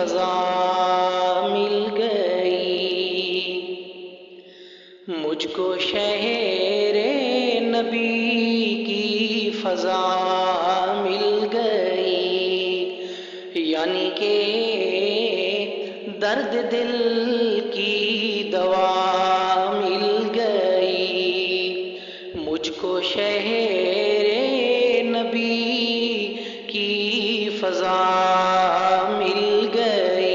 فضا مل گئی، مجھ کو شہر نبی کی فضا مل گئی، یعنی کہ درد دل کی دوا مل گئی، مجھ کو شہر نبی کی فضا مل گئی،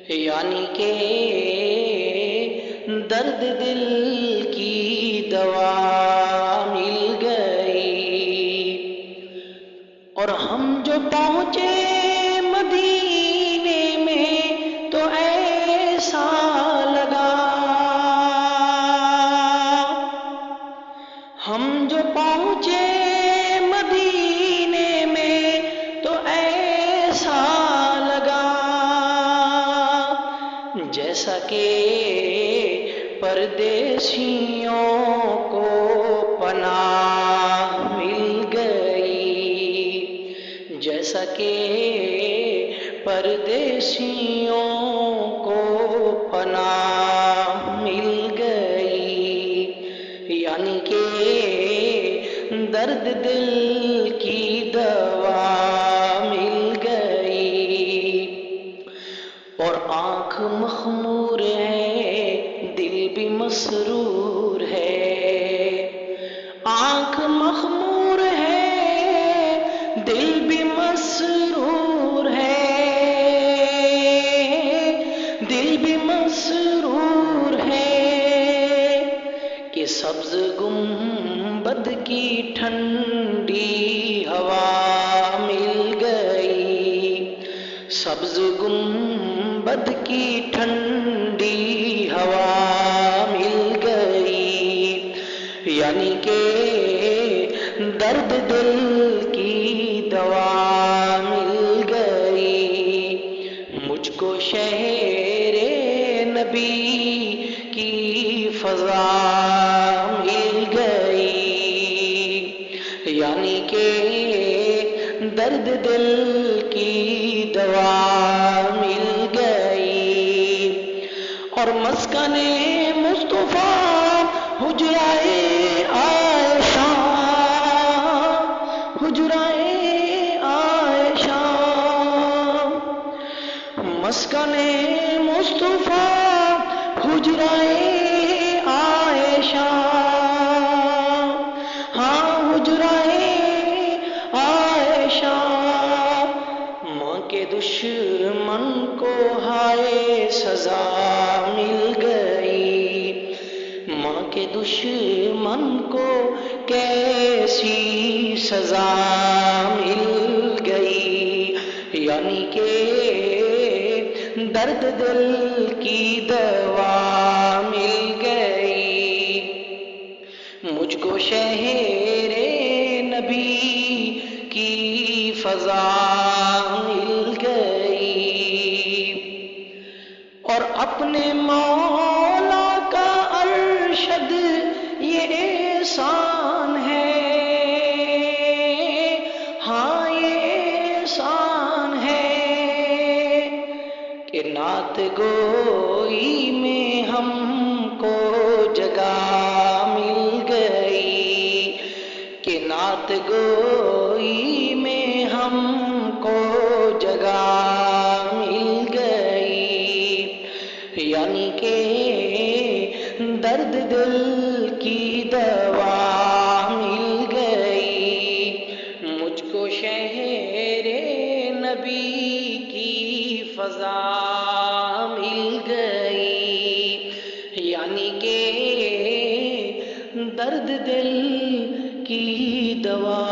یعنی کہ درد دل کی دوا مل گئی۔ اور ہم جو پہنچے مدینے میں تو ایسا لگا، ہم جو پہنچے مدینے میں تو ایسا لگا، جیسا کہ پردیسیوں کو پناہ مل گئی، جیسا کہ پردیسیوں کو پناہ مل گئی، یعنی کہ درد دل کی دوا مل گئی۔ اور آنکھ مخمور ہے، دل بھی مسرور ہے، آنکھ مخمور ہے، دل بھی مسرور ہے، دل بھی مسرور ہے کہ سبز گنبد کی ٹھنڈی ہوا مل گئی، سبز گنبد کی ٹھنڈی ہوا مل گئی، یعنی کہ درد دل کی دوا مل گئی، مجھ کو شہر نبی کی فضا مل گئی، یعنی کہ درد دل کی دوا مل گئی۔ اور مسکن مصطفیٰ حجرائے عائشہ، حجرائے عائشہ، مسکن مصطفیٰ حجرائے عائشہ، ہاں حجرائے عائشہ، ماں کے دشمن کو ہائے سزا مل گئی، ماں کے دشمن کو کیسی سزا مل گئی، یعنی کہ درد دل کی دوا مل گئی، مجھ کو شہر نبی کی فضا مل گئی۔ اور اپنے مولا کا ارشد یہ احسان ہے، ہاں یہ احسان ہے کہ نعت گوئی میں ہم کو جگہ مل گئی، کہ نعت گوئی میں ہم کو جگہ مل گئی، یعنی کہ درد دل کی دوا مل گئی، مجھ کو شہر نبی کی فضا مل گئی، یعنی کہ درد دل کی دوا